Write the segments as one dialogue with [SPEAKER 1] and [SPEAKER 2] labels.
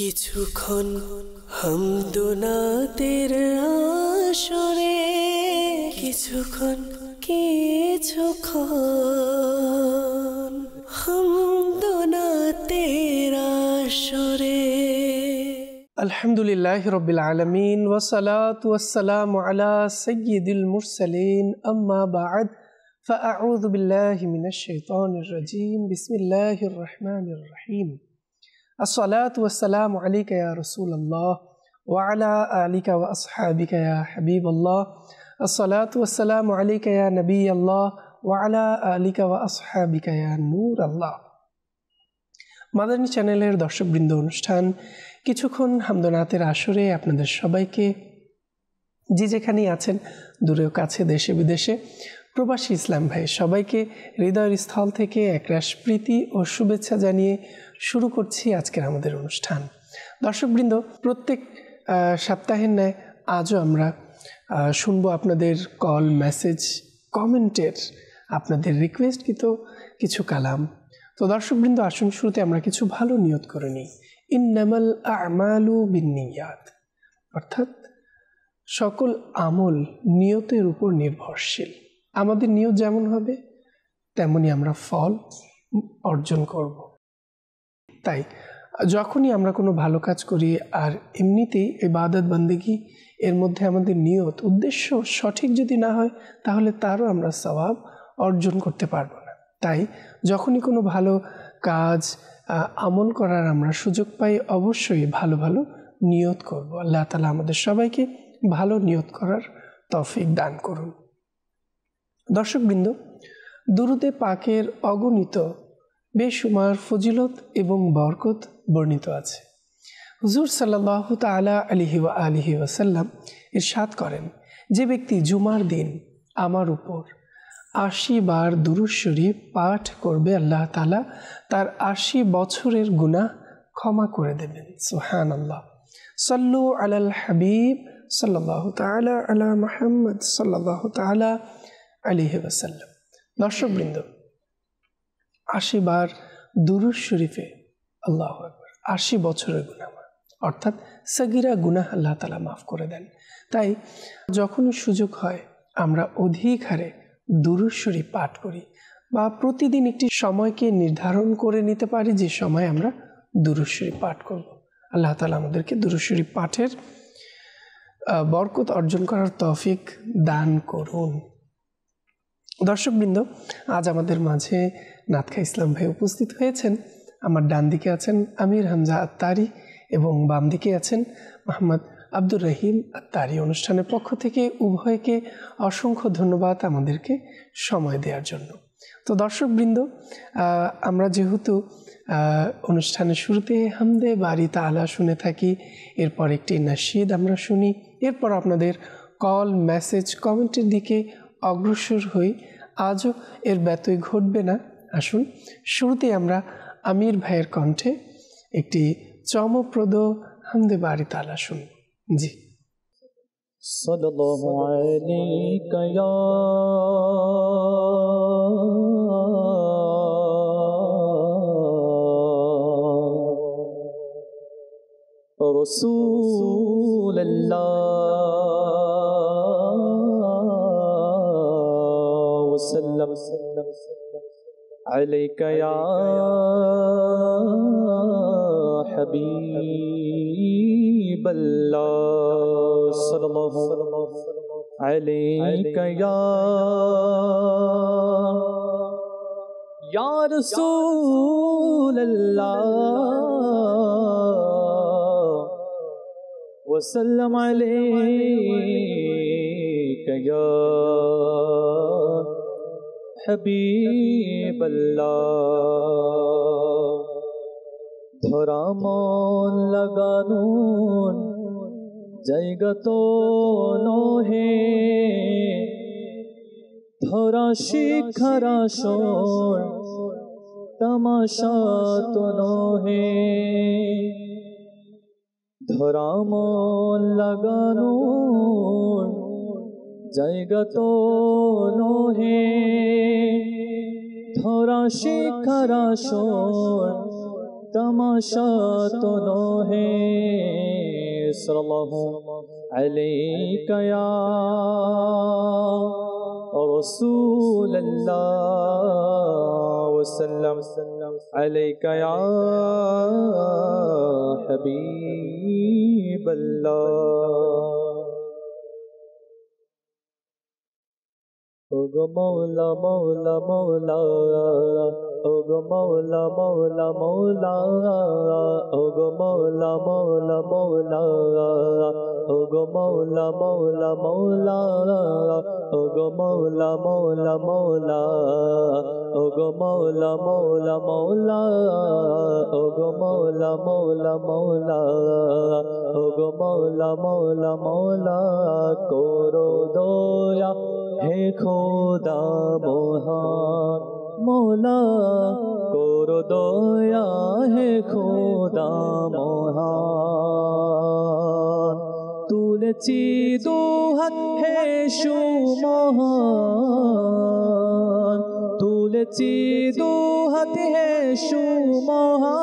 [SPEAKER 1] কিছুক্ষণ হামদোনাতের আসরে, কিছুক্ষণ হামদোনাতের আসরে। আলহামদুলিল্লাহি রাব্বিল আলামিন ওয়াসসালাতু ওয়াসসালামু আলা সাইয়্যিদিল মুরসালিন, আম্মা বা'দ, ফাআউযু বিল্লাহি মিনাশ শাইতানির রাজীম। বিসমিল্লাহির রহমানির রহিম। আসসালাতু ওয়াসসালামু আলাইকা ইয়া রাসূলুল্লাহ ওয়া আলা আলিকা ওয়া আসহাবিকা ইয়া হাবিবাল্লাহ। আসসালাতু ওয়াসসালামু আলাইকা ইয়া নবিয়াল্লাহ ওয়া আলা আলিকা ওয়া আসহাবিকা ইয়া নূরাল্লাহ। মাদানী চ্যানেলের দর্শকবৃন্দ, অনুষ্ঠান কিছুক্ষণ হামদোনাতের আসরে আপনাদের সবাইকে, যে যেখানেই আছেন, দূরেও কাছে, দেশে বিদেশে, প্রবাসী ইসলাম ভাই সবাইকে হৃদয়ের স্থল থেকে একরাশ প্রীতি ও শুভেচ্ছা জানিয়ে শুরু করছি আজকের আমাদের অনুষ্ঠান। দর্শকবৃন্দ, প্রত্যেক সপ্তাহের ন্যায় আজও আমরা শুনবো আপনাদের কল, মেসেজ, কমেন্টের আপনাদের রিকোয়েস্টকৃত কিছু কালাম। তো দর্শকবৃন্দ, আসুন শুরুতে আমরা কিছু ভালো নিয়ত করে নিই। ইন্নামাল আমালু বিন্নিয়াত, অর্থাৎ সকল আমল নিয়তের উপর নির্ভরশীল। আমাদের নিয়ত যেমন হবে তেমনি আমরা ফল অর্জন করব। তাই যখনই আমরা কোনো ভালো কাজ করি আর এমনিতেই ইবাদত বন্দেগী এর মধ্যে আমাদের নিয়ত, উদ্দেশ্য সঠিক যদি না হয়, তাহলে তারও আমরা সওয়াব অর্জন করতে পারবো না। তাই যখনই কোনো ভালো কাজ আমল করার আমরা সুযোগ পাই, অবশ্যই ভালো ভালো নিয়ত করব। আল্লাহ তাআলা আমাদের সবাইকে ভালো নিয়ত করার তৌফিক দান করুন। দর্শকবৃন্দ, দুরুদে পাকের অগণিত বেশুমার ফজিলত এবং বরকত বর্ণিত আছে। হুজুর সাল্লাল্লাহু তাআলা আলাইহি ওয়া আলিহি ওয়াসাল্লাম ইরশাদ করেন, যে ব্যক্তি জুমার দিন আমার উপর ৮০ বার দুরূদ শরীফ পাঠ করবে, আল্লাহ তাআলা তার ৮০ বছরের গুনাহ ক্ষমা করে দেবেন। সুবহানাল্লাহ। সাল্লু আলাল হাবিব সাল্লাল্লাহু তাআলা আলা মুহাম্মদ সাল্লাল্লাহু তাআলা আলাইহি ওয়াসাল্লাম। দর্শকবৃন্দ, ৮০ বার দুরূদ শরীফে আল্লাহু আকবার, ৮০ বছরের গুনাহ, অর্থাৎ সগীরা গুনাহ আল্লাহ তাআলা মাফ করে দেন। তাই যখনই সুযোগ হয় আমরা অধিক হারে দুরূদ শরীফ পাঠ করি, বা প্রতিদিন একটি সময়কে নির্ধারণ করে নিতে পারি যে সময় আমরা দুরূদ শরীফ পাঠ করব। আল্লাহ তাআলা আমাদেরকে দুরূদ শরীফ পাঠের বরকত অর্জন করার তৌফিক দান করুন। দর্শকবৃন্দ, আজ আমাদের মাঝে নাতখা ইসলাম ভাই উপস্থিত হয়েছেন। আমার ডান দিকে আছেন আমির হামজা আত্তারি এবং বাম দিকে আছেন মোহাম্মদ আব্দুর রহিম আত্তারি। অনুষ্ঠানের পক্ষ থেকে উভয়কে অসংখ্য ধন্যবাদ আমাদেরকে সময় দেওয়ার জন্য। তো দর্শকবৃন্দ, আমরা যেহেতু অনুষ্ঠানের শুরুতে হামদে বারি তাআলা শুনে থাকি, এরপর একটি নাশিদ আমরা শুনি, এরপর আপনাদের কল, মেসেজ, কমেন্টের দিকে অগ্রসর হই। আজও এর ব্যত্যয় ঘটবে না। আসুন শুরুতেই আমরা আমির ভাইয়ের কণ্ঠে একটি চমকপ্রদ হামদে বারি তাআলা শুনি। জি।
[SPEAKER 2] সাল্লাল্লাহু আলাইকা ইয়া রাসূলুল্লাহ ওয়াসাল্লাম আলাইকা ইয়া হাবিবাল্লাহ সাল্লাল্লাহু আলাইকা ইয়া রাসূলুল্লাহ ওয়াসাল্লাম আলাইকা ইয়া হাবিবাল্লাহ। ধরা মন লাগানোর জায়গা তো নহে, ধরা শিক্ষার আসর তামাশা তো নহে। ধরা মন লাগানোর জায়গা তো নহে, ধরা শিক্ষার আসর तमाशा तो नोहे सल्लल्लाहु अलैका या रसूल अल्लाह वसल्लम अलैका या हबीब अल्लाह। ओगो मौला मौला मौला, ओगो मौला मौला मौला, ओगो मौला मौला मौला, ओगो मौला मौला मौला, ओगो मौला मौला मौला, ओगो मौला मौला मौला, ओगो मौला मौला मौला, ओगो मौला मौला मौला, करो दया हे खुदा मोहन मौला, करो दया हे खुदा मोहन। तुलेছি দুহাত হে সুমহান, তুলেছি দুহাত হে সুমহান,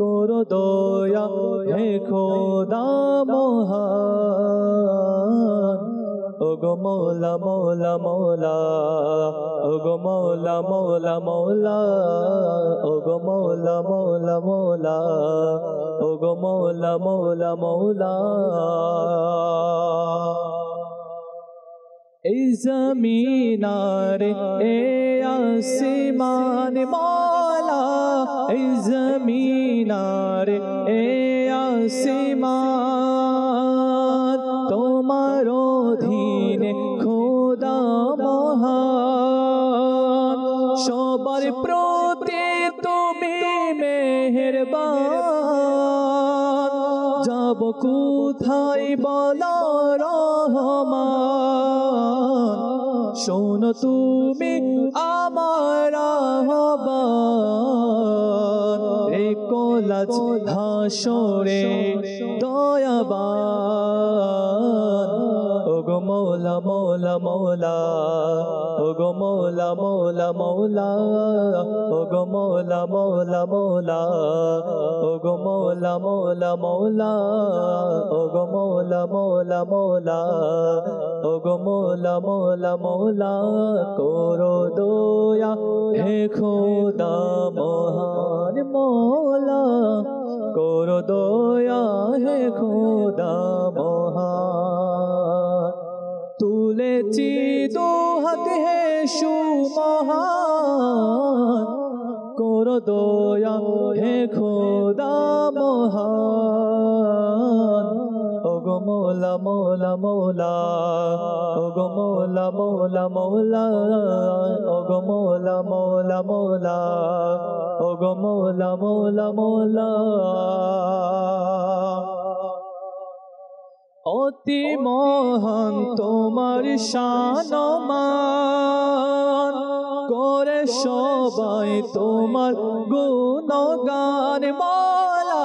[SPEAKER 2] করো দয়া হে খোদা মহান। ওগো মৌলা মৌলা মৌলা, ওগো মৌলা মৌলা মৌলা, ওগো মৌলা মৌলা মৌলা, ওগো মৌলা মৌলা মৌলা। এই জমিনারে এ আসমান মৌলা, এই জমিনারে এ আসমান তোমার অধীনে খোদা মহান। সবার প্রতি তুমি মেহেরবান, যাব কোথায় বলো রহমান। শোনো তুমি আমার আহ্বান, এ কোলাজ হাসরে দয়াবান। ওগো মৌলা মৌলা মৌলা, ওগো মৌলা মৌলা মৌলা, ওগো মৌলা মৌলা মৌলা, ওগো মৌলা মৌলা মৌলা, ওগো মৌলা মৌলা মৌলা, ওগো মৌলা মৌলা মৌলা, করো দয়া হে খোদা মহান মৌলা, করো দয়া হে খোদা মহান। তুলেছি দুহাত হে সুমহান, করো দয়া হে খোদা মহান। ওগো মৌলা মৌলা মৌলা, ওগো মৌলা মৌলা মৌলা, ওগো মৌলা মৌলা মৌলা, ওগো মৌলা মৌলা মৌলা। অতি মহান তোমার শান মান, করে সবাই তোমার গুণগান মৌলা।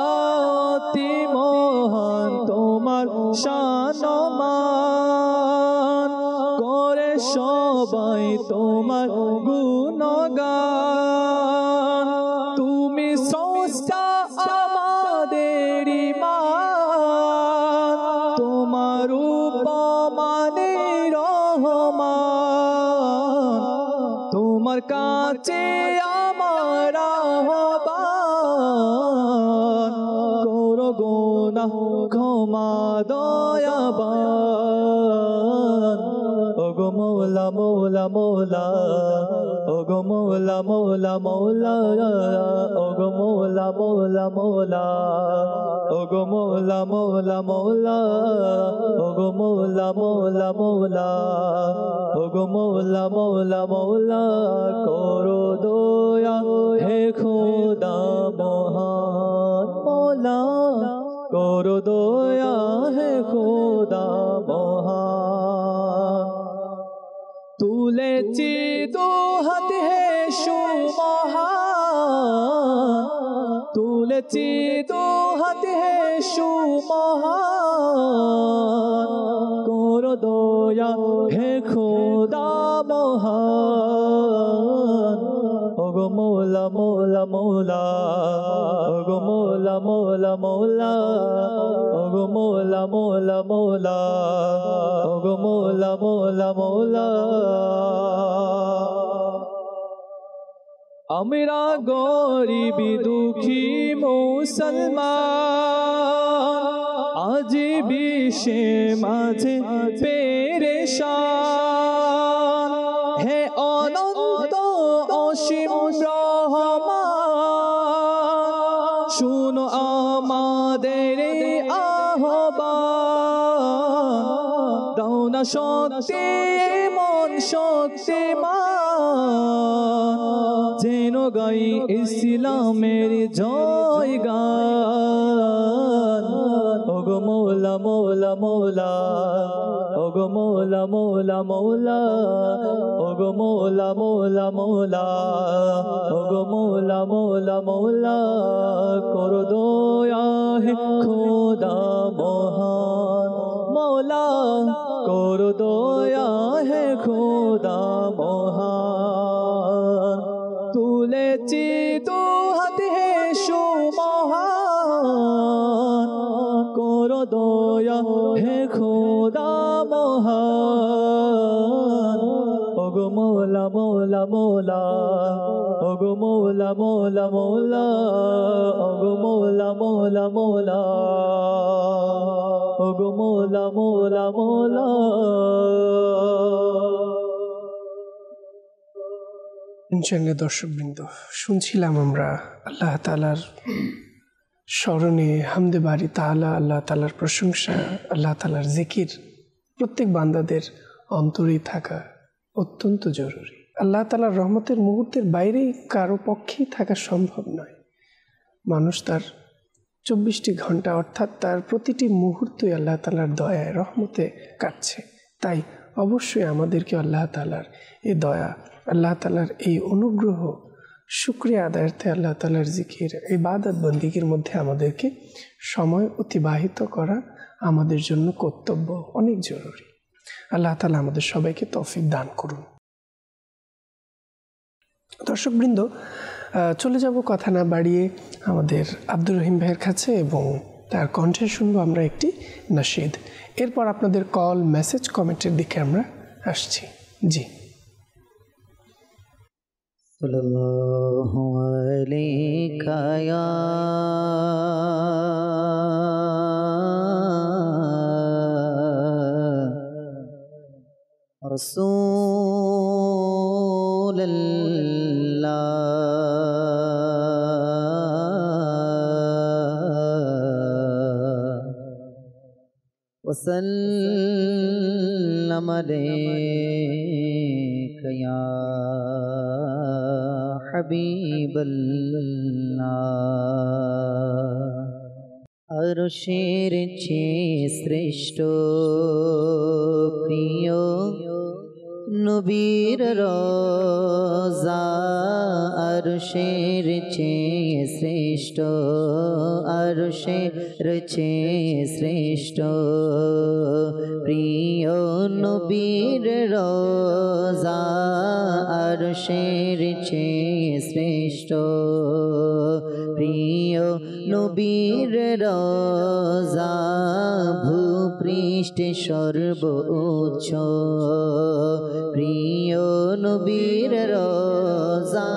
[SPEAKER 2] অতি মহান তোমার শান মান, করে সবাই তোমার গুণগান। তুমি স্রষ্টা আমাদের ইমান, তোমার উপমানে রহমান। তোমার কাছে আমার আহ্বান, করো গুনাহ ক্ষমা দয়াবান। ওগো মৌলা মৌলা মৌলা, ওগো মৌলা মৌলা মৌলা, ওগো মৌলা মৌলা মৌলা, ওগো মৌলা মৌলা মৌলা, ওগো মৌলা মৌলা মৌলা, ওগো মৌলা মৌলা মৌলা, করো দয়া হে খোদা মহান মৌলা, করো দয়া হে খোদা মহান। তুলেছি দুহাত হে সুমহান, তুলেছি দুহাত হে সুমহান, করো দয়া হে খোদা মহান। ওগো মৌলা مولا مولا مولا اوگو مولا مولا مولا اوگو مولا مولا مولا اوگو مولا مولا مولا আমরা গরিব দুঃখী মুসলমান আজ বিশ্বে মাঝে পেরেশান হে অনন্ত অসীম রহমান শুনো আমাদের আহ্বান দাও না শক্তি মন শক্তিমান যেন গাই ইসলামের জয়গান ওগো মৌলা মৌলা মৌলা ওগো মৌলা মৌলা মৌলা ওগো মৌলা মৌলা মৌলা ওগো মৌলা মৌলা মৌলা করো দয়া হে খোদা মহান মৌলা করো দয়া হে খোদা মহান তুলেছি দু হাত হে সুমহান করো দয়া হে খোদা মহান ওগো মৌলা মৌলা মৌলা ওগো মৌলা মৌলা মৌলা ওগো মৌলা মৌলা মৌলা ওগো মৌলা মৌলা মৌলা
[SPEAKER 1] ইনশাআল্লাহ দর্শকবৃন্দ, শুনছিলাম আমরা আল্লাহ তাআলার স্মরণে হামদে বারি তাআলা, আল্লাহ তাআলার প্রশংসা, আল্লাহ তাআলার জিকির প্রত্যেক বান্দাদের অন্তরেই থাকা অত্যন্ত জরুরি। আল্লাহ তাআলার রহমতের মুহূর্তের বাইরেই কারো পক্ষেই থাকা সম্ভব নয়। মানুষ তার 24টি ঘন্টা অর্থাৎ তার প্রতিটি মুহূর্তই আল্লাহ তাআলার দয়ায় রহমতে কাটছে। তাই অবশ্যই আমাদেরকে আল্লাহ তাআলার এই দয়া, আল্লাহ তাআলার এই অনুগ্রহ শুকরিয়া আদায়ার্থে আল্লাহ তাআলার জিকির, ইবাদত বন্দিগির মধ্যে আমাদেরকে সময় অতিবাহিত করা আমাদের জন্য কর্তব্য, অনেক জরুরি। আল্লাহ তাআলা আমাদের সবাইকে তৌফিক দান করুন। দর্শকবৃন্দ, চলে যাব কথা না বাড়িয়ে আমাদের আব্দুর রহিম ভাইয়ের কাছে এবং তার কণ্ঠে শুনবো আমরা একটি নাশিদ। এরপর আপনাদের কল, মেসেজ, কমেন্টের দিকে আমরা আসছি। জি।
[SPEAKER 3] সাল্লাল্লাহু আলাইকা ইয়া রাসূলুল্লাহ وسلم عليك يا حبيب الله আরশের চেয়ে শ্রেষ্ঠ প্রিয় নবীর রোজা, আরশের চেয়ে শ্রেষ্ঠ, আরশের চেয়ে শ্রেষ্ঠ প্রিয় নবীর রোজা, আরশের চেয়ে শ্রেষ্ঠ প্রিয় নবীর রোজা, ভূপৃষ্ঠে সর্বোচ্চ প্রিয় নবীর রোজা,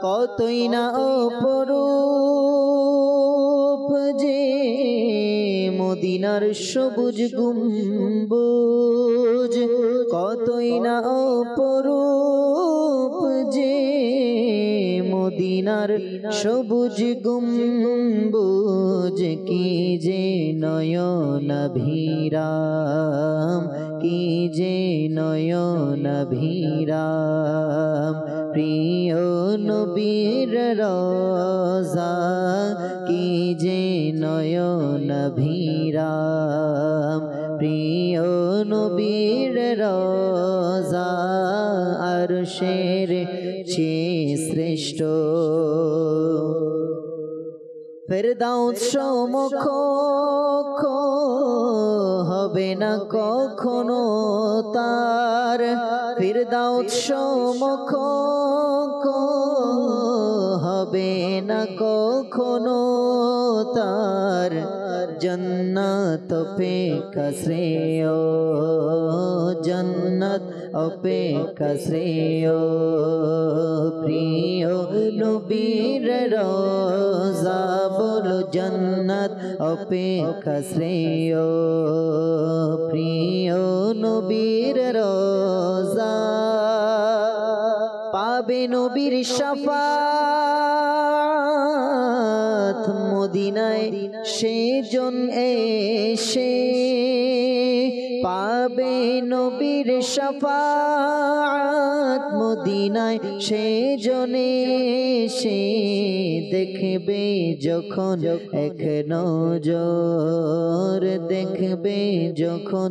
[SPEAKER 3] কতই না অপরূপ যে মদিনার সবুজ গম্বুজ, কতই না অপরূপ যে মদিনার সবুজ গম্বুজ, কি যে নয়নাভিরাম, কি যে নয়নাভিরাম প্রিয় নবীর রোজা, কি যে নয়নাভিরাম প্রিয় নবীর রোজা, আরশের চেয়ে শ্রেষ্ঠ ফেরদাউস সমক্ষ হবে না কখনো তার, ফেরদাউস সমক্ষ হবে না কখনো তার জান্নাত অপেক্ষা শ্রেয় জান্নাত অপেক্ষা শ্রেয় প্রিয় নবীর রওজা বলো জান্নাত অপেক্ষা শ্রেয় প্রিয় নবীর রওজা পাবে নবীর শাফাত মদিনায় সেজন এসে পাবে নবীর শাফাত মদিনায় সেজন এসে দেখবে যখন এক নজর দেখবে যখন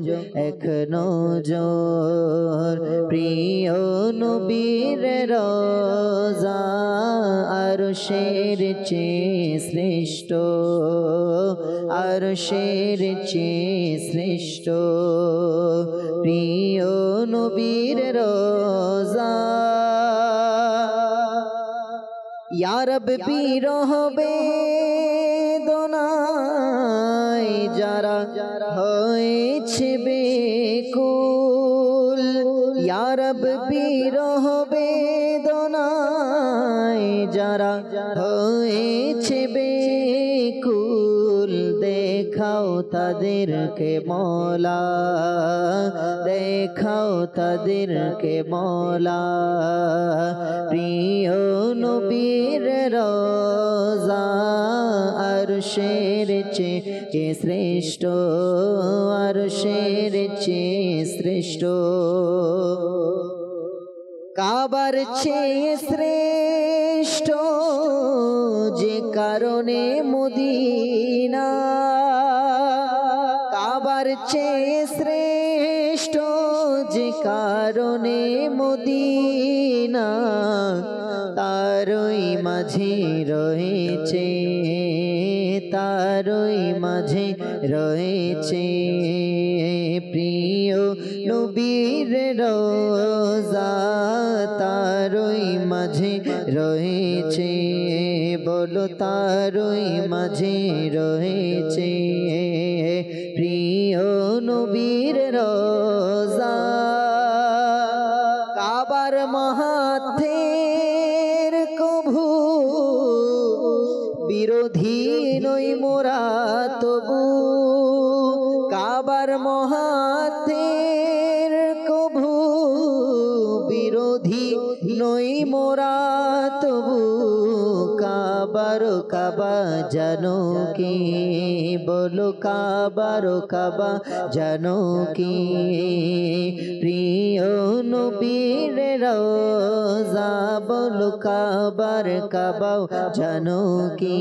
[SPEAKER 3] এক নজর প্রিয় নবীর রওজা আরশের চেয়ে শ্রেষ্ঠ আরশের চেয়ে শ্রেষ্ঠ প্রিয় নবীর রওজা ইয়া রাব্বি রহবে দোনায় যারা হয়েছে বেকুল ইয়া রাব্বি রহবে দোনায় যারা হয়েছে বেকুল দেখাও তাদেরকে মওলা দেখাও তাদেরকে মওলা প্রিয় নবীর রওজা আরশের চেয়ে শ্রেষ্ঠ আরশের চেয়ে শ্রেষ্ঠ কাবার চেয়ে শ্রেষ্ঠ যে কারণে মদিনা কাবার চেয়ে শ্রেষ্ঠ যে কারণে মদিনা তারই মাঝে রয়েছে তারই মাঝে রয়েছে প্রিয় নবীর রওজা তারই মাঝে রয়েছে বলো তারই মাঝে রয়েছে প্রিয় নবীর রওজা কাবার মাহাথের কভু বিরোধী নই মোরা তবু কাবার মহাতের কভু বিরোধী নই মোরা তবু কাবার কাবা জানো কি বলো কাবার কাবা জানো কি প্রিয় নবীর রওজা বলো কাবার কাবা জানো কি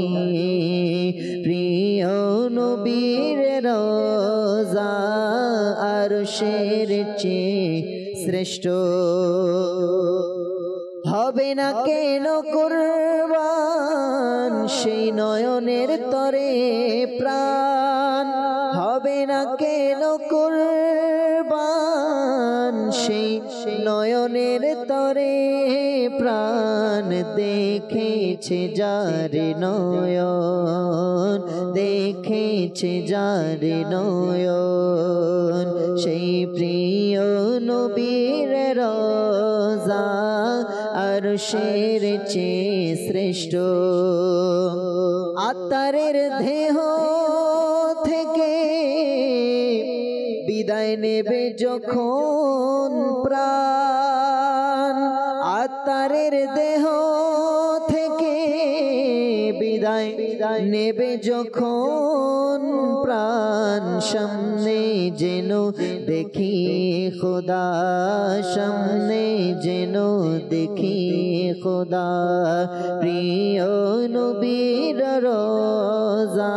[SPEAKER 3] প্রিয় নবীর রওজা আরশের চেয়ে শ্রেষ্ঠ হবে না কেন কুরবান সেই নয়নের তরে প্রাণ হবে না কেন কুরবান সেই নয়নের তরে প্রাণ দেখেছে যার নয়ন দেখেছে যার নয়ন সেই প্রিয় নবীর রওজা আরশের চেয়ে শ্রেষ্ঠ আত্মারের দেহ থেকে বিদায় নেবে যখন প্রাণ আত্মারের দেহ থেকে বিদায় নেবে যখন প্রাণ সামনে যেন দেখি খোদা সামনে যেন দেখি খোদা প্রিয় নবীর রওজা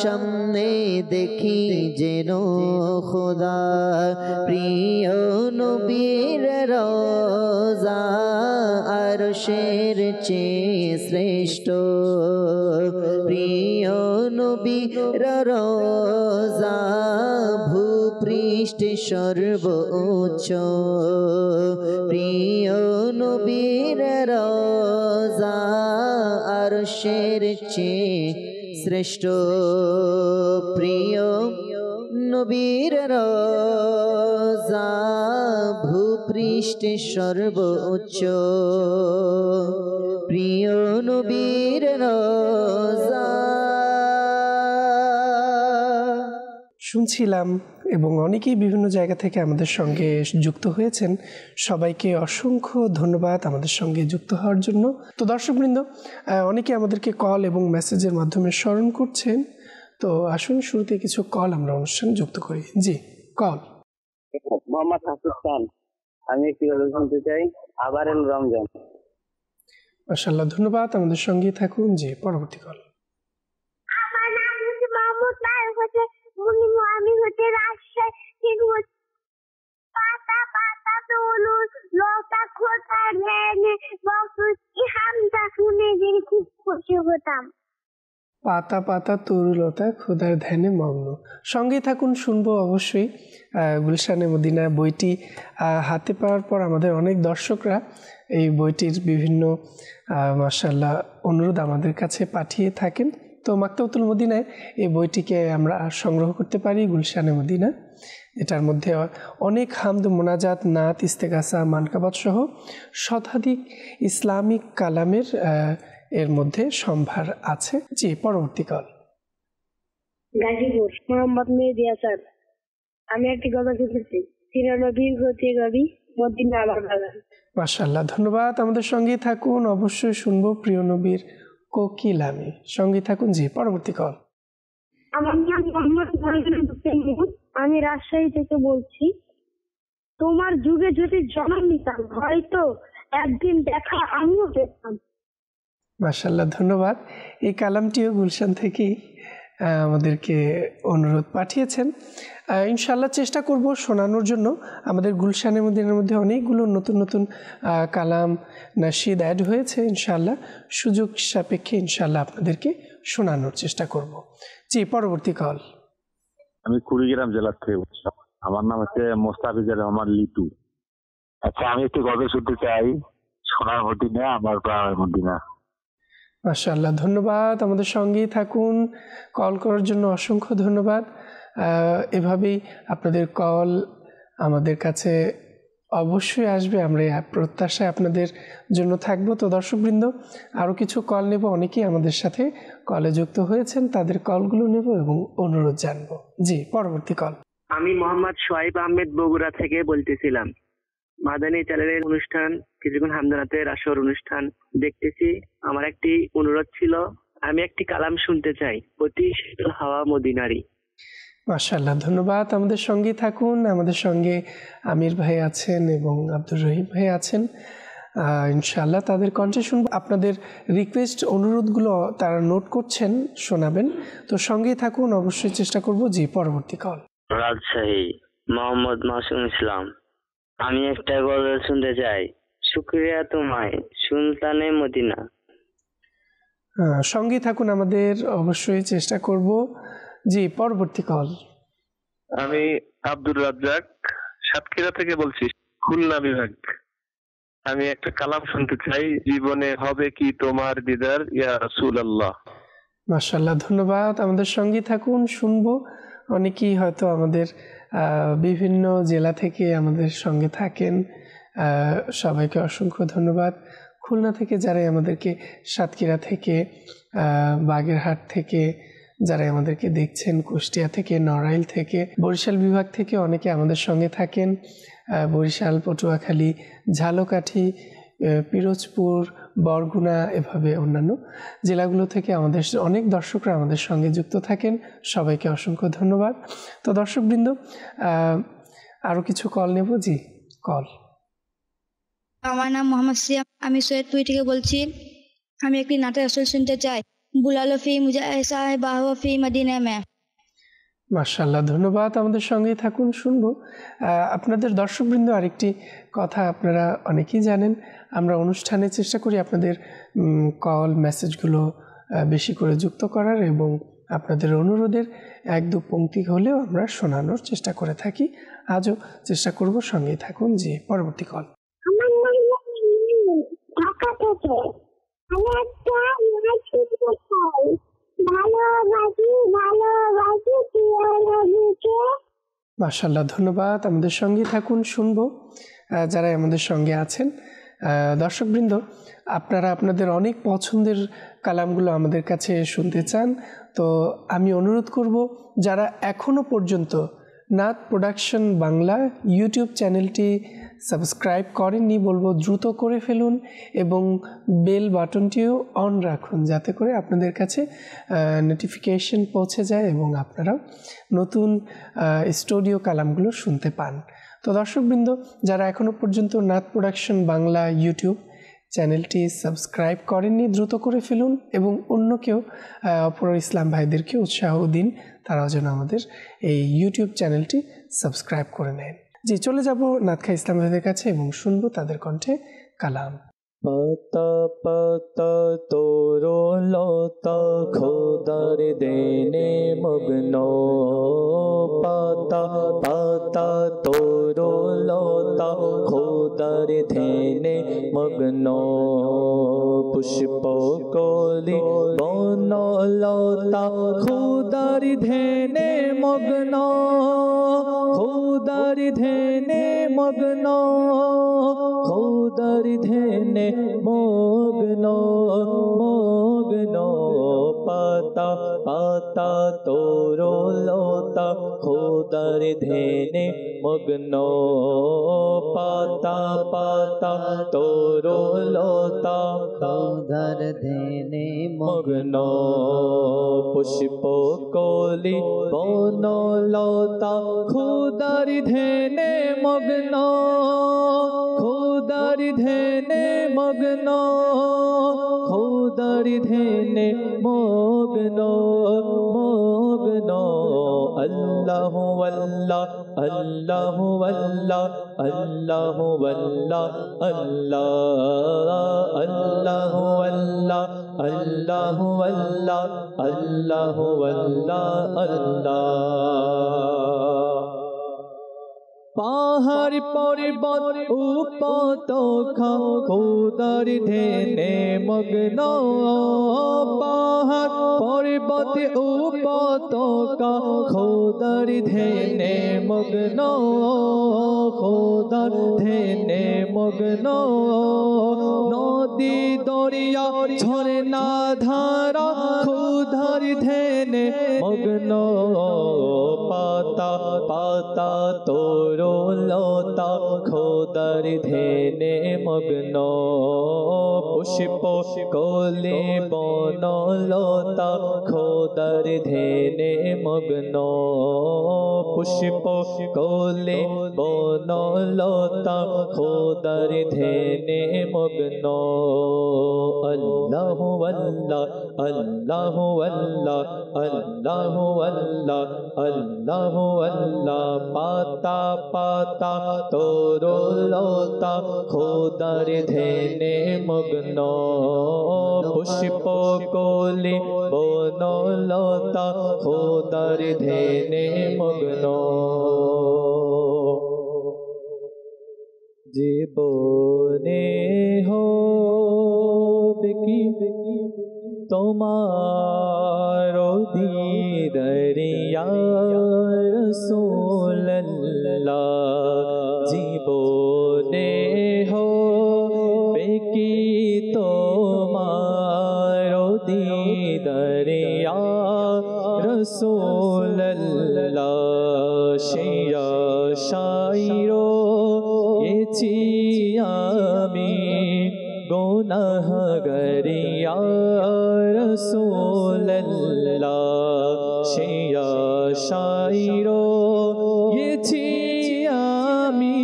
[SPEAKER 3] সামনে দেখি যেন খোদা প্রিয় নবীর রওজা আরশের চেয়ে শ্রেষ্ঠ প্রিয় নবীর রওজা ভূপৃষ্ঠে সর্বোচ্চ প্রিয় নবীর রওজা আরশের চেয়ে শ্রেষ্ঠ প্রিয় নবীর রওজা ভূপৃষ্ঠে সর্বোচ্চ প্রিয় নবীর রওজা।
[SPEAKER 1] শুনছিলাম এবং অনেকেই বিভিন্ন জায়গা থেকে আমাদের সঙ্গে যুক্ত হয়েছেন। সবাইকে অসংখ্য ধন্যবাদ আমাদের সঙ্গে যুক্ত হওয়ার জন্য। তো দর্শকবৃন্দ, অনেকে আমাদেরকে কল এবং মেসেজের মাধ্যমে স্মরণ করছেন। তো আসুন শুরুতে কিছু কল আমরা অনুষ্ঠানে যুক্ত করি। জি, কল।
[SPEAKER 4] মোহাম্মদ হাসান, আমি একটি কথা শুনতে চাই, আবার এল রমজান।
[SPEAKER 1] মাশাআল্লাহ, ধন্যবাদ, আমাদের সঙ্গে থাকুন। জি, পরবর্তী কল।
[SPEAKER 5] আমার নাম হচ্ছে মাহমুদ নায়ক, হচ্ছে আমি হচ্ছে রাজশাহী। পাতা পাতা তরুণ লতা খোতা ধ্যানে বকুতি হামদা শুনে দিন খুব খুশি হতাম।
[SPEAKER 1] পাতা পাতা তরুলতা খোদার ধ্যানে মগ্ন। সঙ্গে থাকুন, শুনবো অবশ্যই। গুলশানে মদিনা বইটি হাতে পাওয়ার পর আমাদের অনেক দর্শকরা এই বইটির বিভিন্ন মাশাআল্লাহ অনুরোধ আমাদের কাছে পাঠিয়ে থাকেন। তো মাকতাবুল মদিনায় এই বইটিকে আমরা সংগ্রহ করতে পারি গুলশানে মদিনা। এটার মধ্যে অনেক হামদ, মোনাজাত, নাত, ইস্তেগাসা, মানকাবাত সহ শতাধিক ইসলামিক কালামের এর মধ্যে সম্ভার আছে। জি, পরবর্তী কল।
[SPEAKER 5] গাজীপুর, মোহাম্মদ মেহেদি হাসান, আমি একটি কথা শুনতেছি, তিরানবীর গতি গাবি মদিনা আমার বাগান।
[SPEAKER 1] মাশাআল্লাহ, ধন্যবাদ, আমাদের সঙ্গে থাকুন। অবশ্যই শুনবো প্রিয় নবীর কোকিলামি। সঙ্গে থাকুন। জি, পরবর্তী কল।
[SPEAKER 5] আমার নাম মোহাম্মদ মহিউদ্দিন, আমি রাজশাহী থেকে বলছি। তোমার যুগে যদি জন্ম নিতাম, হয়তো একদিন দেখা আমিও পেতাম।
[SPEAKER 1] মাশাআল্লাহ, ধন্যবাদ। এই কালামটিও গুলশান থেকেই আমাদেরকে অনুরোধ পাঠিয়েছেন। ইনশাআল্লাহ চেষ্টা করব শোনানোর জন্য। আমাদের গুলশানের মধ্যে অনেকগুলো নতুন নতুন কালাম নাশিদ অ্যাড হয়েছে। ইনশাআল্লাহ সুযোগ সাপেক্ষে ইনশাআল্লাহ আপনাদেরকে শোনানোর চেষ্টা করব। জি, পরবর্তী কল।
[SPEAKER 6] আমি কুড়িগ্রাম জেলা থেকে বলছি। আমার নাম হচ্ছে মোস্তাফিজুর রহমান লিটু। আচ্ছা, আমি একটু গল্প শুনতে চাই, সোনার মদিনা আমার প্রাণের মদিনা।
[SPEAKER 1] মাশাআল্লাহ, ধন্যবাদ, আমাদের সঙ্গেই থাকুন। কল করার জন্য অসংখ্য ধন্যবাদ। এভাবেই আপনাদের কল আমাদের কাছে অবশ্যই আসবে, আমরা প্রত্যাশায় আপনাদের জন্য থাকবো। তো দর্শকবৃন্দ, আরও কিছু কল নেব। অনেকেই আমাদের সাথে কলে যুক্ত হয়েছেন, তাদের কলগুলো নেব এবং অনুরোধ জানবো। জি, পরবর্তী কল।
[SPEAKER 4] আমি মোহাম্মদ সোহাইব আহমেদ বগুড়া থেকে বলতেছিলাম। মাদানী চ্যানেলের অনুষ্ঠান, কিছুক্ষণ হামদানাতের আসর অনুষ্ঠান দেখতেছি। আমার একটি অনুরোধ ছিল, আমি একটি কালাম শুনতে চাই, অতি শীতল হাওয়া মদিনারি।
[SPEAKER 1] মাশাআল্লাহ, ধন্যবাদ, আমাদের সঙ্গে থাকুন। আমাদের সঙ্গে আমির ভাই আছেন এবং আব্দুর রহিম ভাই আছেন। ইনশাআল্লাহ তাদের কণ্ঠে শুনবো। আপনাদের রিকোয়েস্ট, অনুরোধগুলো তারা নোট করছেন, শোনাবেন। তো সঙ্গেই থাকুন, অবশ্যই চেষ্টা করব। জি, পরবর্তী কল।
[SPEAKER 4] রাজশাহী, মোহাম্মদ মাসুম ইসলাম, আমি একটা গজল শুনতে চাই, শুকরিয়া তোমায় সুলতানে মদিনা।
[SPEAKER 1] সঙ্গেই থাকুন, আমাদের অবশ্যই চেষ্টা করব। জি, পরবর্তী কল।
[SPEAKER 7] আমি আব্দুর রাজ্জাক সাতক্ষীরা থেকে বলছি, খুলনা বিভাগ। আমি একটা কালাম শুনতে চাই, জীবনে হবে কি তোমার দিদার ইয়া রাসূলুল্লাহ।
[SPEAKER 1] মাশাআল্লাহ, ধন্যবাদ, আমাদের সঙ্গেই থাকুন, শুনবো। অনেকেই হয়তো আমাদের বিভিন্ন জেলা থেকে আমাদের সঙ্গে থাকেন। সবাইকে অসংখ্য ধন্যবাদ। খুলনা থেকে যারাই আমাদেরকে, সাতক্ষীরা থেকে, বাগেরহাট থেকে যারাই আমাদেরকে দেখছেন, কুষ্টিয়া থেকে, নড়াইল থেকে, বরিশাল বিভাগ থেকে অনেকে আমাদের সঙ্গে থাকেন। বরিশাল, পটুয়াখালী, ঝালকাঠি, পিরোজপুর, বরগুনা, এভাবে অন্যান্য জেলাগুলো থেকে আমাদের অনেক দর্শকরা আমাদের সঙ্গে যুক্ত থাকেন। সবাইকে অসংখ্য ধন্যবাদ। তো দর্শকবৃন্দ, আরও কিছু কল নেব। জি, কল।
[SPEAKER 8] আমার নাম মোহাম্মদ সিয়াম, আমি সৈয়দপুর থেকে বলছি। আমি একটি নাতে আসল শুনতে চাই, বুলালো ফি মুজা এসা है बाहो ফি মদিনা में।
[SPEAKER 1] মাশাআল্লাহ, ধন্যবাদ, আমাদের সঙ্গেই থাকুন, শুনবো। আপনাদের দর্শকবৃন্দ, আরেকটি কথা আপনারা অনেকেই জানেন, আমরা অনুষ্ঠানে চেষ্টা করি আপনাদের কল মেসেজগুলো বেশি করে যুক্ত করার এবং আপনাদের অনুরোধের এক দু পংক্তি হলেও আমরা শোনানোর চেষ্টা করে থাকি। আজও চেষ্টা করব, সঙ্গেই থাকুন। জি, পরবর্তী কল।
[SPEAKER 5] আমার নাম ঢাকা থেকে, আমি একটা শিখতে চাই। ভালোবাসি প্রিয় নবীকে।
[SPEAKER 1] মাশাআল্লাহ, ধন্যবাদ। আমাদের সঙ্গে থাকুন, শুনবো যারা আমাদের সঙ্গে আছেন। দর্শকবৃন্দ, আপনারা আপনাদের অনেক পছন্দের কালামগুলো আমাদের কাছে শুনতে চান, তো আমি অনুরোধ করব যারা এখনও পর্যন্ত নাত প্রোডাকশন বাংলা ইউটিউব চ্যানেলটি সাবস্ক্রাইব করেননি, বলবো দ্রুত করে ফেলুন এবং বেল বাটনটিও অন রাখুন, যাতে করে আপনাদের কাছে নোটিফিকেশন পৌঁছে যায় এবং আপনারাও নতুন স্টুডিও কালামগুলো শুনতে পান। তো দর্শকবৃন্দ, যারা এখনও পর্যন্ত নাত প্রোডাকশন বাংলা ইউটিউব চ্যানেলটি সাবস্ক্রাইব করেননি, দ্রুত করে ফেলুন এবং অন্যকেও অপর ইসলাম ভাইদেরকে উৎসাহ দিন, তারাও যেন আমাদের এই ইউটিউব চ্যানেলটি সাবস্ক্রাইব করে নেন। জি, চলে যাব নাতখা ইসলাম ভাইদের কাছে এবং শুনবো তাদের কণ্ঠে কালাম।
[SPEAKER 2] পাতা পাতা তোরো লতা খোদার দেনে মগ্ন, পাতা পাতা তোরো লতা খোদার দেনে মগ্ন, পুষ্প কলি বন লতা খোদার ধেনে মগ্ন, খোদার ধেনে মগ্ন, খোদার ধেনে মগ্ন মগ্ন, পাতা পাতা তোরো লতা খোদার ধেনে মগ্ন, পাতা পাতা তোরো লতা
[SPEAKER 3] খোদার ধেনে
[SPEAKER 2] মগ্ন, পুষ্প কলি বন লতা খোদার ধেনে মগ্ন, খোদার ধেনে মগ্ন, খোদার ধেনে মগ্ন মগ্ন, আল্লাহ আল্লাহ আল্লাহ আল্লাহ আল্লাহ আল্লাহ আল্লাহ আল্লাহ আল্লাহ আল্লাহ আল্লাহ আল্লাহ আল্লাহ আল্লাহ, পাহাড় পর্বত উপত্যকা খোদার ধেনে মগ্ন, পাহাড় পর্বত উপত্যকা খোদার ধেনে মগ্ন, খোদার ধেনে মগ্ন, নদী দরিয়া ঝরনা ধারা খোদার ধেনে মগ্ন, পাতা পাতা তোরো লতা খোদার ধেনে মগ্ন, পুষ্প কলি বন লতা খোদার ধেনে মগ্ন, পুষ্প কলি বন লতা খোদার ধেনে মগ্ন, আল্লাহ আল্লাহ আল্লাহ আল্লাহ আল্লাহ আল্লাহ আল্লাহ আল্লাহ, পাতা পাতা তোরো লতা খোদার ধেনে মগ্ন, পুষ্প কলি বন লতা খোদার ধেনে মগ্ন, জীবনে হবে কি তোমার দিদার ইয়া রাসূলুল্লাহ, জীবনে হবে কি তোমার দিদার ইয়া রাসূলুল্লাহ, সেই আশায়ও এছি আমি গুনাহগার ইয়া রাসূলুল্লাহ, সেই আশায়ও এছি আমি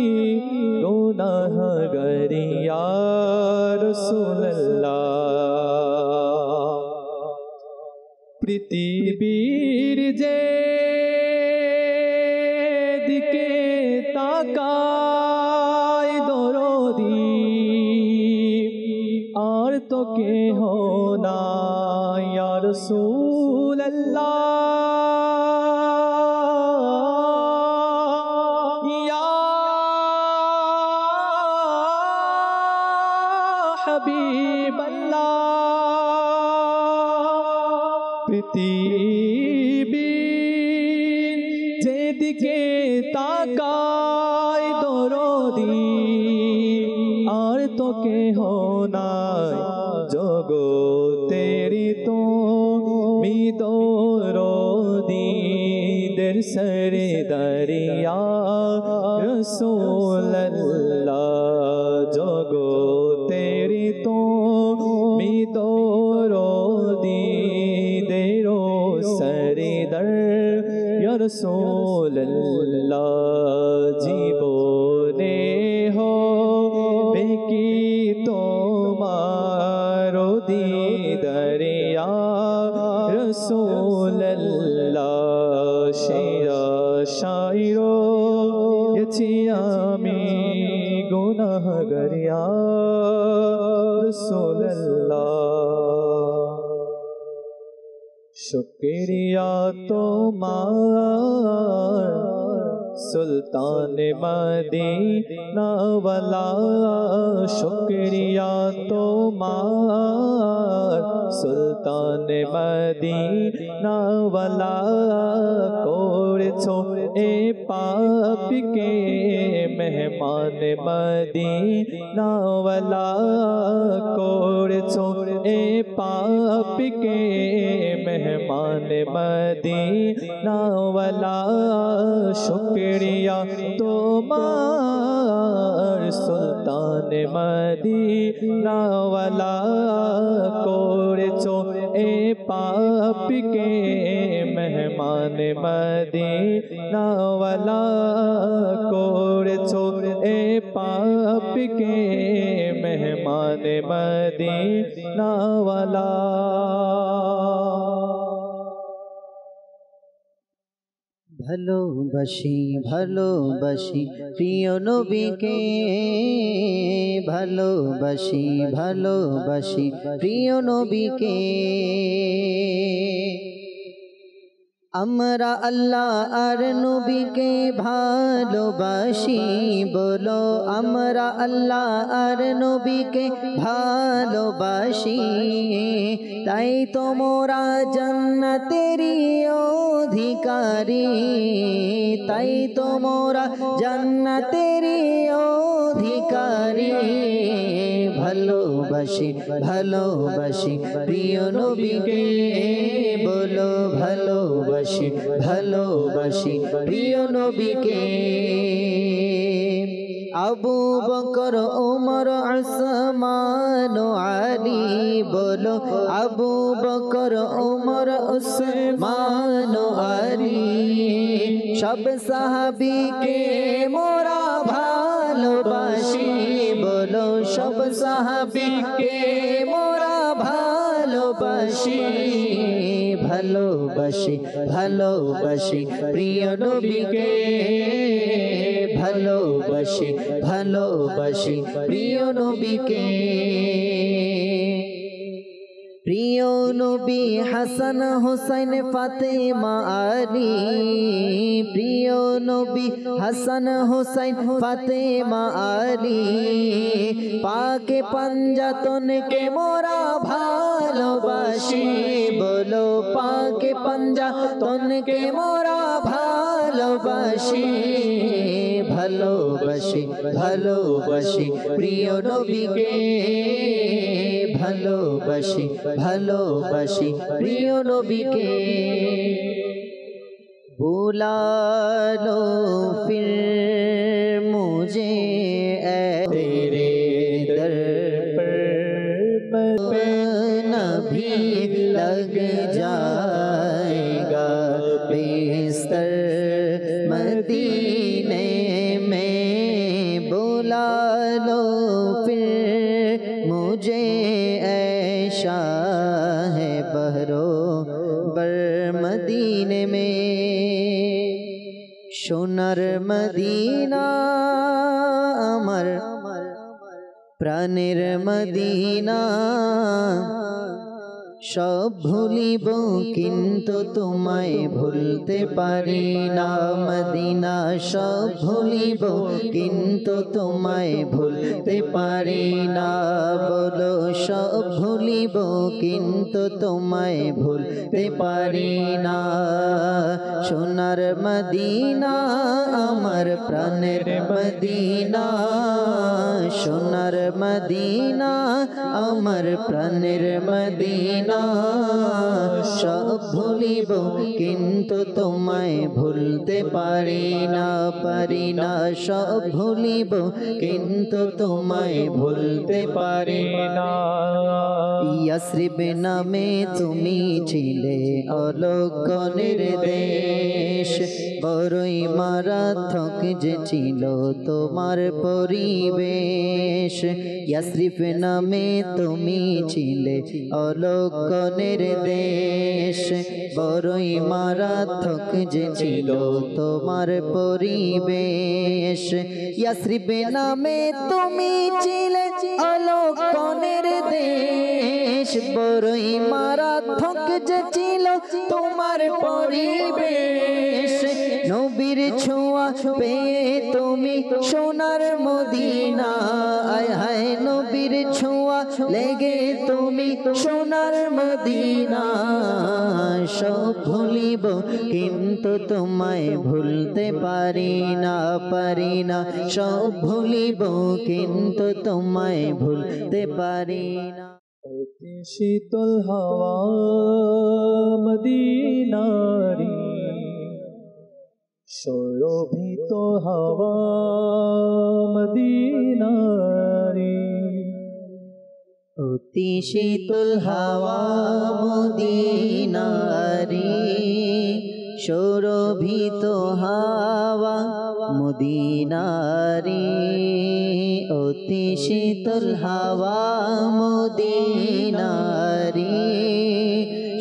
[SPEAKER 2] গুনাহগার ইয়া রাসূলুল্লাহ, পৃথিবীর যে দিকে তাকায় দরদি আর তো কেহ নাই ইয়া রাসূলুল্লাহ, ইয়া হাবিবাল্লাহ, পৃথিবী যেদিকে তাকায় দরদি আর তো কেহ নাই জগতেরি তুমি দরদি দের সরে দরিয়া রাসূলুল্লাহ জগতেরি তুমি দরদি দের সরে দরিয়া রাসূলুল্লাহ জীবনে হবে কি তোমার দিদারিয়া রাসূলুল্লাহ শিরা শাইরো এছি আমি গুনাহগার ইয়া রাসূলুল্লাহ শুকরিয়া তোমার सुल्तान मदीना वाला शुक्रिया तुम्हार सुल्तान मदीना वाला कोरेछो ए पाप के मेहमान मदीना वाला कोरेछो ए पाप के मेहमान मदीना वाला शुक्रिया তোমার সুলতান মদিনা ওয়ালা করেছো এ পাপকে মেহমান মদিনা ওয়ালা করেছো এ পাপকে মেহমান মদিনা ওয়ালা
[SPEAKER 3] ভালোবাসি ভালোবাসি প্রিয় নবীকে ভালোবাসি ভালোবাসি প্রিয় নবীকে আমরা আল্লাহ আর নবীকে ভালোবাসি বলো আমরা আল্লাহ আর নবীকে ভালোবাসি তাই তোমরা জান্নাতেরই অধিকারী তাই তোমরা জান্নাতেরই অধিকারী ভালোবাসি ভালোবাসি প্রিয় নবীকে বলো ভালোবাসি ভালোবাসি প্রিয় নবীকে আবু বকর ওমর উসমান আলী বলো আবু বকর ওমর উসমান আলী সব সাহাবীকে মোরা ভালোবাসি বলো সব সাহাবীকে মোরা ভালোবাসি ভালোবাসি ভালোবাসি প্রিয় নবীকে ভালোবাসি ভালোবাসি প্রিয় নবীকে প্রিয় নবী হাসান হোসেন ফাতেমা আলী প্রিয় নবী হাসান হোসেন ফাতেমা আলী পাকে পাঞ্জাতনকে মোরা ভালোবাসি বলো পাকে পাঞ্জাতনকে মোরা ভালোবাসি ভালোবাসি ভালোবাসি প্রিয় নবীকে ভালোবাসি ভালোবাসি প্রিয় নবীকে बुला लो फिर मुझे तेरे दर पर नभी लग जाएगा बिस्तर मदीने में बुला लो फिर मुझे ऐशा है बहरो बर मदीने में সোনার মদিনা আমার প্রাণের মদিনা সব ভুলিব কিন্তু তোমায় ভুলতে পারি না মদিনা সব ভুলিব কিন্তু তোমায় ভুলতে পারি না বলো সব ভুলিব কিন্তু তোমায় ভুলতে পারি না সোনার মদিনা আমার প্রাণের মদিনা সোনার মদিনা আমার প্রাণের মদিনা সব ভুলিব কিন্তু তোমায় ভুলতে পারি না সব ভুলিব কিন্তু তোমায় ভুলতে পারি না ইয়াসরিব নামে তুমি ছিলে অলক্ষণের দেশ বড়ই মারাত্মক যে ছিল তোমার পরিবেশ ইয়াসরিব নামে তুমি ছিলে অলক্ষণের দেশ বড়ই মারাত্মক যে ছিল তোমার পরিবেশ ইয়াসরিব নামে তুমি ছিলে অলক্ষণের দেশ বড়ই মারাত্মক যে ছিল তোমার পরিবেশ নবীর ছোঁয়া পেয়ে তুমি সোনার মদিনা আয় হায় নবীর ছোঁয়া লেগে তুমি সোনার মদিনা সব ভুলিব কিন্তু তোমায় ভুলতে পারি না সব ভুলিব কিন্তু তোমায় ভুলতে পারি না
[SPEAKER 2] অতি শীতল হাওয়া মদিনারি সুরভিত হাওয়া মদিনারি
[SPEAKER 3] অতি শীতল হাওয়া মদিনারি সুরভিত হাওয়া মদিনারি অতি শীতল হাওয়া মদিনারি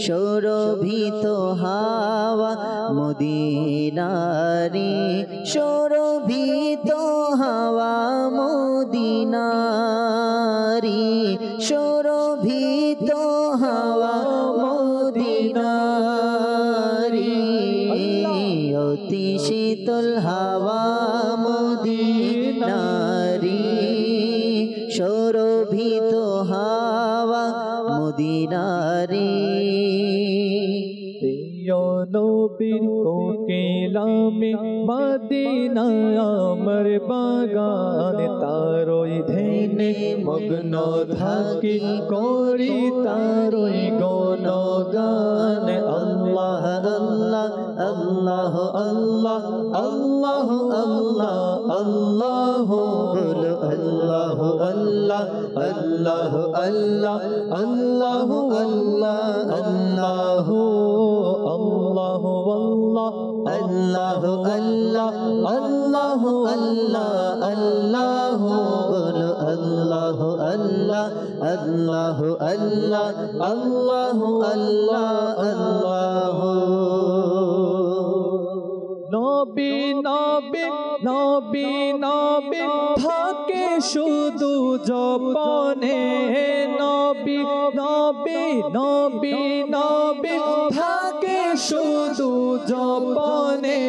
[SPEAKER 3] সুরভিত হাওয়া মদিনারি সুরভিত হাওয়া মদিনারি সুরভিত হাওয়া মদিনারি অতি শীতল হাওয়া মদিনারি সুরভিত হাওয়া মদিনারি
[SPEAKER 2] নবীর কোকিলামে মদিনা আমার বাগান তারই ধ্যানে মগ্ন থাকি করি তারই গুণগান আল্লাহ আল্লাহ আল্লাহ আল্লাহ আল্লাহ আল্লাহ আল্লাহ বল আল্লাহ আল্লাহ আল্লাহ আল্লাহ আল্লাহ আল্লাহ আল্লাহ الله والله الله الله الله الله الله الله الله الله الله الله الله الله নবী নবী নবী নবী থাকে শুধু জপনে নবী নবী নবী নবী থাকে শুধু জপনে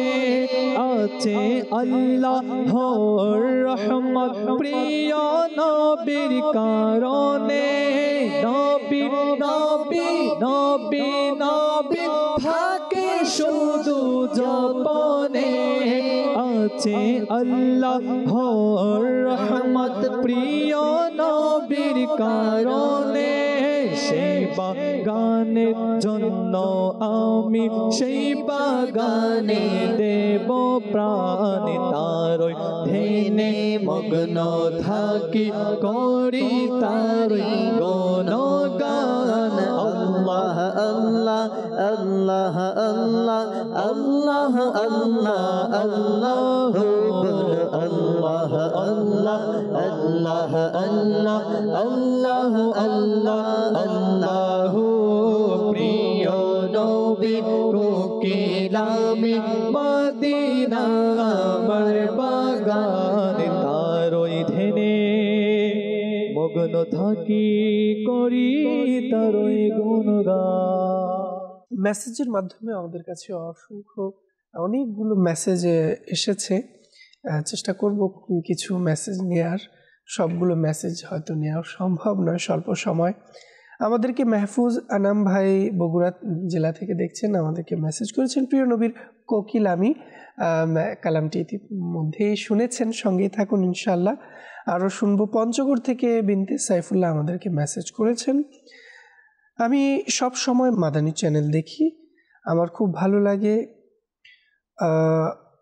[SPEAKER 2] আছে আল্লাহর রহমত প্রিয় নবীর কারণে নবী নবী নবী নবী থাকে শুধু জপনে আছে আল্লাহর রহমত প্রিয় নবীর কারণে সেই বাগানের জন্য আমি সেই বাগানে দেব প্রাণ তারই ধ্যানে মগ্ন থাকি করি তারই গুণগান আল্লাহ আল্লাহ আল্লাহ আল্লাহ আল্লাহ আল্লাহ আল্লাহ আল্লাহ আল্লাহ আল্লাহ আল্লাহ আল্লাহ আল্লাহ আল্লাহ প্রিয় নবী কোকিলামে মদিনা আমার বাগান তারই ধ্যানে মগ্ন থাকি করি তারই গুণগান।
[SPEAKER 1] মেসেজের মাধ্যমে আমাদের কাছে অনেকগুলো মেসেজ এসেছে। চেষ্টা করব কিছু মেসেজ নেওয়ার, সবগুলো মেসেজ হয়তো নেওয়া সম্ভব নয় স্বল্প সময়। আমাদেরকে মাহফুজ আনাম ভাই বগুড়া জেলা থেকে দেখছেন, আমাদেরকে মেসেজ করেছেন, প্রিয় নবীর কোকিল আমি। কালামটি ইতিমধ্যেই শুনেছেন, সঙ্গেই থাকুন ইনশাআল্লাহ, আরও শুনবো। পঞ্চগড় থেকে বিনতে সাইফুল্লাহ আমাদেরকে মেসেজ করেছেন, আমি সব সময় মাদানী চ্যানেল দেখি, আমার খুব ভালো লাগে,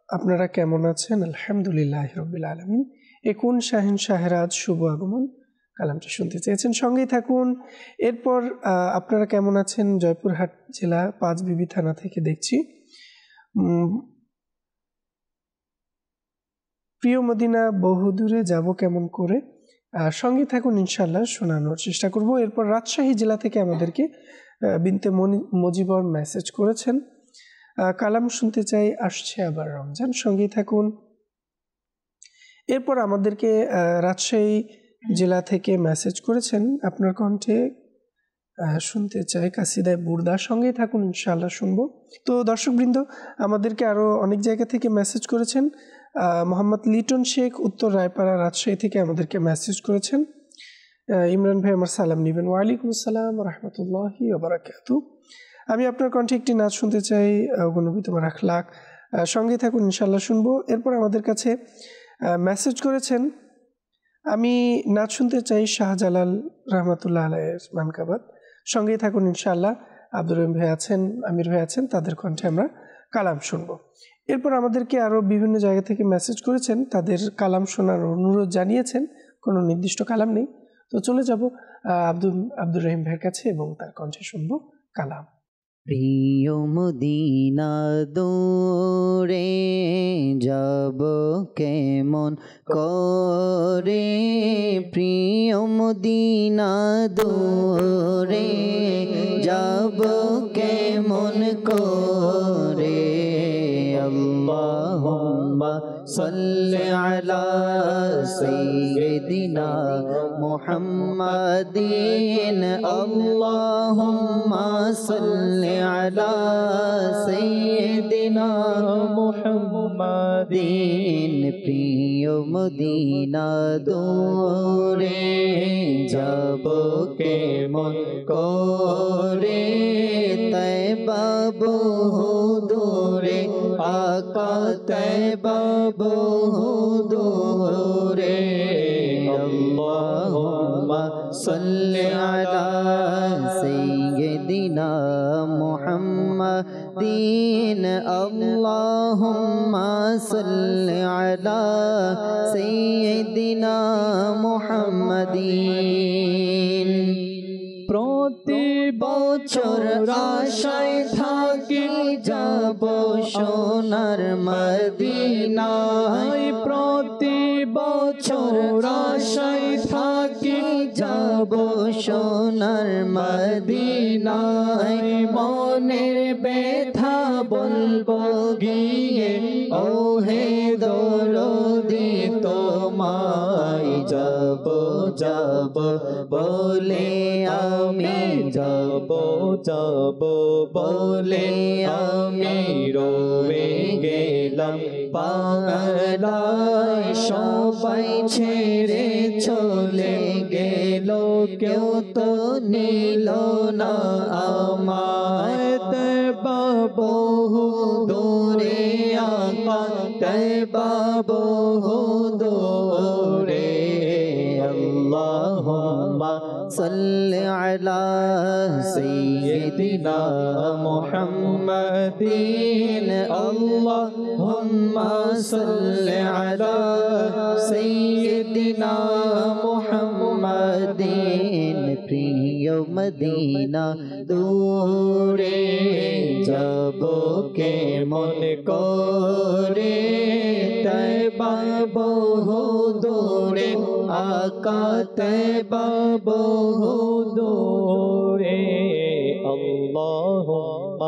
[SPEAKER 1] আপনারা কেমন আছেন? আলহামদুলিল্লাহ রাব্বিল আলামিন। একুন শাহিন শাহরাজ শুভ আগমন কালামটি শুনতে চেয়েছেন, সঙ্গেই থাকুন। এরপর আপনারা কেমন আছেন? জয়পুরহাট জেলা পাঁচবিবি থানা থেকে দেখছি, প্রিয় মদিনা বহুদূরে যাব কেমন করে, সঙ্গে থাকুন ইনশাআল্লাহ, শোনানোর চেষ্টা করব। এরপর রাজশাহী জেলা থেকে আমাদেরকে বিনতে মজিবর মেসেজ করেছেন, কালাম শুনতে চাই, আসছে আবার রমজান, সঙ্গেই থাকুন। এরপর আমাদেরকে রাজশাহী জেলা থেকে মেসেজ করেছেন, আপনার কণ্ঠে শুনতে চাই কাসিদায় বুরদা, সঙ্গেই থাকুন ইনশাআল্লাহ, শুনবো। তো দর্শকবৃন্দ, আমাদেরকে আরও অনেক জায়গা থেকে মেসেজ করেছেন। মোহাম্মদ লিটন শেখ উত্তর রায়পাড়া রাজশাহী থেকে আমাদেরকে মেসেজ করেছেন, ইমরান ভাই আমার সালাম নেবেন। ওয়ালাইকুম আসসালাম রহমতুল্লাহি ওয়া বারাকাতুহু। আমি আপনার কণ্ঠে একটি নাচ শুনতে চাই, নবী তোমার আখলাক, সঙ্গে থাকুন ইনশাআল্লাহ, শুনবো। এরপর আমাদের কাছে মেসেজ করেছেন, আমি নাচ শুনতে চাই শাহজালাল রহমতুল্লাহ আলাইহির মানকাবাত, সঙ্গেই থাকুন ইনশাআল্লাহ। আব্দুর রহিম ভাই আছেন, আমির ভাই আছেন, তাদের কণ্ঠে আমরা কালাম শুনবো। এরপর আমাদেরকে আরও বিভিন্ন জায়গা থেকে মেসেজ করেছেন, তাদের কালাম শোনার অনুরোধ জানিয়েছেন, কোনো নির্দিষ্ট কালাম নেই। তো চলে যাব আব্দুর রহিম ভাইয়ের কাছে এবং তার কণ্ঠে শুনবো কালাম।
[SPEAKER 3] প্রিয় মদিনা দূরে যাব কেমন করে, প্রিয় মদিনা দূরে যাব কেমন করে, আল্লাহুম্মা সাল্লি আলা সাইয়্যিদিনা মুহাম্মাদিন, আল্লাহুম্মা সাল্লি আলা সাইয়্যিদিনা মুহাম্মাদিন। প্রিয় মদিনা দূরে যাব কেমন করে, তয়বা বহু দূরে, আকা তয়বা বহু দূরে, আল্লাহুম্মা সাল্লি আলা সাইয়্যিদিনা মুহাম্মাদিন, আল্লাহুম্মা সাল্লি আলা সাইয়্যিদিনা মুহাম্মাদিন।
[SPEAKER 2] প্রতি
[SPEAKER 3] বছর আশায় থাকি যাব সোনার মদিনায়, প্রতি বছর আশায় থাকি যাব সোনার মদিনায়, মনের ব্যথা বলবো গিয়ে ও হে দরদি তোমায়, যাব যাব বলে আমি, যাব যাব বলে আমি রয়ে গেলাম পাগলায়, সবাই ছেড়ে চলে গেল, কেউ তো নিল না আমায়, তয়বা বহু দূরে, আকা তয়বা বহু দূরে, আল্লাহুম্মা সাল্লি আলা সাইয়্যিদিনা মুহাম্মাদিন, আল্লাহুম্মা সাল্লি আলা সাইয়্যিদিনা মুহাম্মাদিন। প্রিয় মদিনা দূরে যাব কেমন করে, তয়বা বহু দূরে, আকা তয়বা বহু দূরে, আল্লাহুম্মা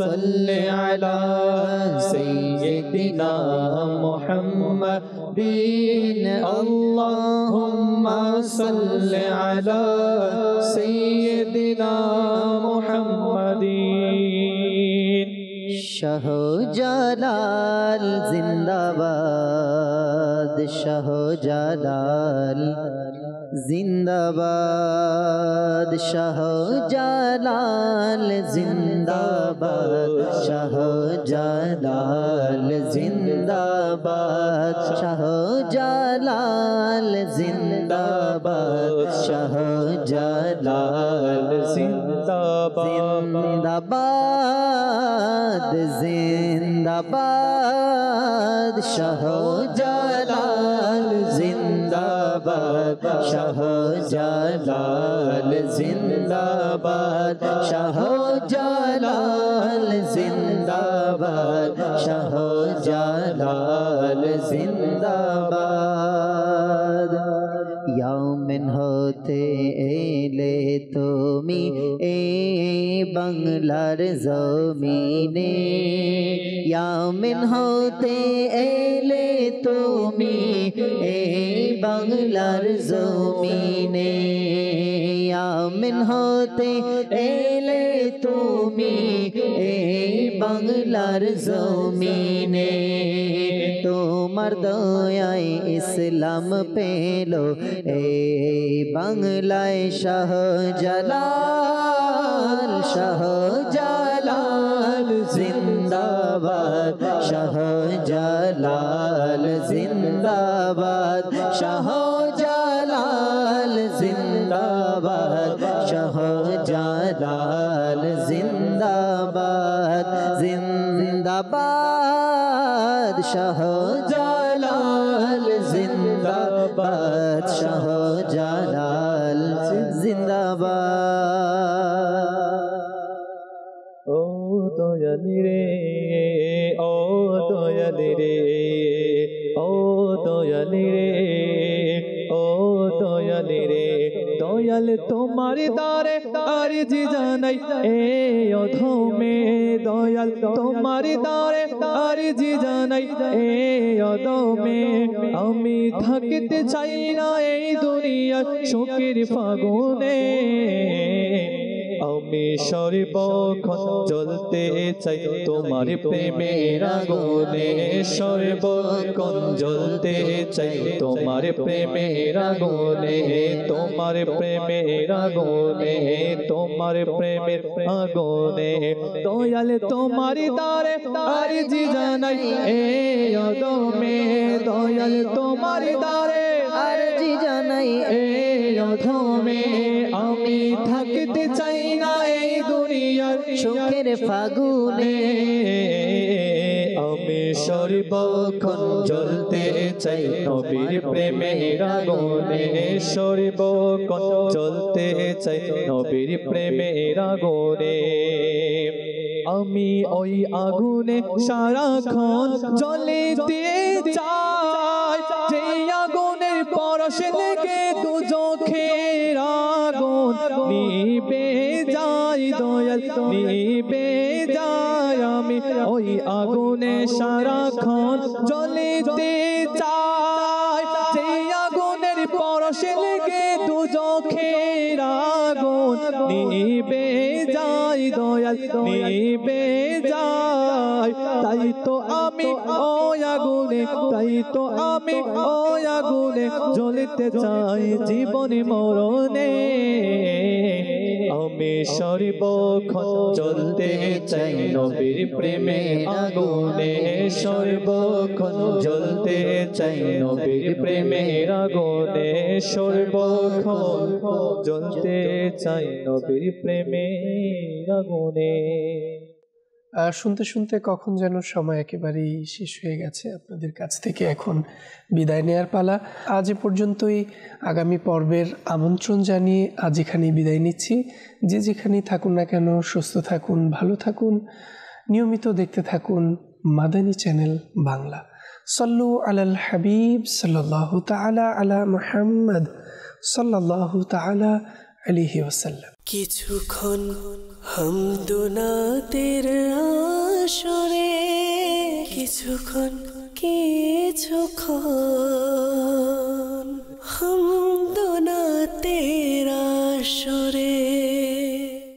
[SPEAKER 2] صل على سيدنا محمد اللهم صل على سيدنا محمد
[SPEAKER 3] শাহজালাল জিন্দাবাদ শাহজালাল জিন্দাবাদ শাহজালাল জিন্দাবাদ শাহজালাল জিন্দাবাদ শাহজালাল জিন্দাবাদ শাহজালাল জিন্দাবাদ জিন্দাবাদ শাহজালাল জিন্দাবাদ শাহজালাল জিন্দাবাদ শাহজালাল জিন্দাবাদ শাহজালাল জিন্দাবাদ ইয়ামিন হতে এলে তুমি এ বাংলার জমিনে ইয়ামিন হতে এলে তুমি এ বাংলার জমিনে ইয়ামিন হতে এলে তুমি এ বাংলার জমিনে তোমার দয়ায় ইসলাম পেলো এই বাংলায় শাহজালাল শাহজালাল জিন্দাবাদ শাহজালাল জিন্দাবাদ শাহজালাল জিন্দাবাদ শাহজালাল জিন্দাবাদ জিন্দাবাদ শাহজালাল জিন্দাবাদ শাহজালাল জিন্দাবাদ
[SPEAKER 2] ও দয়ালি রে ও দয়ালি রে ও দয়ালি রে ও দয়ালি রে দয়াল তোমার দারে আরজি জানাই এ অধমে দয়াল তোমার দারে আরজি জানাই এ অধমে আমি থাকতে চাই না এই দুনিয়ার শোকের ফাগুনে আমি সর্বক্ষণ জ্বলতে চাই তোমার প্রেমের আগুনে সর্বক্ষণ জ্বলতে চাই তোমার প্রেমের আগুনে তোমার প্রেমের আগুনে তোমার প্রেমের আগুনে দয়াল তোমার দারে আরজি জানাই এ অদমে দয়াল তোমার দারে
[SPEAKER 3] আরজি জানাই
[SPEAKER 2] এ অধমে আমি থাকতে চাই না এই দুনিয়ার
[SPEAKER 3] শোকের ফাগুনে
[SPEAKER 2] আমি সর্বক্ষণ জ্বলতে চাই নবীর প্রেমের আগুনে সর্বক্ষণ জ্বলতে চাই নবীর প্রেমের আগুনে আমি ওই আগুনে সারাক্ষণ জ্বলিতে চাই যে আগুনের পরশে লেগে দু চোখের আগুন নিবে যাই দয়াল নিবে যাই আমি ওই আগুনে সারাক্ষণ জ্বলিতে চাই যে আগুনের পরশে লেগে দু চোখের আগুন নিবে যাই দয়াল নিবে যাই তাই তো আমি ওই আগুনে তাই তো আমি ওই আগুনে জ্বলতে চাই জীবনে মরণে আমি সর্বক্ষণ জ্বলতে চাই নবীর প্রেমে আগুনে সর্বক্ষণ জ্বলতে চাই নবীর প্রেমের আগুনে সর্বক্ষণ জ্বলতে চাই নবীর প্রেমের আগুনে।
[SPEAKER 1] শুনতে শুনতে কখন যেন সময় একেবারেই শেষ হয়ে গেছে। আপনাদের কাছ থেকে এখন বিদায় নেয়ার পালা। আজ এ পর্যন্তই। আগামী পর্বের আমন্ত্রণ জানিয়ে আজ এখানেই বিদায় নিচ্ছি। যে যেখানেই থাকুন না কেন সুস্থ থাকুন, ভালো থাকুন, নিয়মিত দেখতে থাকুন মাদানী চ্যানেল বাংলা। সল্লু আলাল হাবিব সাল্লাল্লাহু তাআলা আলা মুহাম্মদ সাল্লাল্লাহু তাআলা আলাইহি ওয়াসাল্লাম। কিছুক্ষণ
[SPEAKER 9] হামদুনাতের আসরে কিছুক্ষণ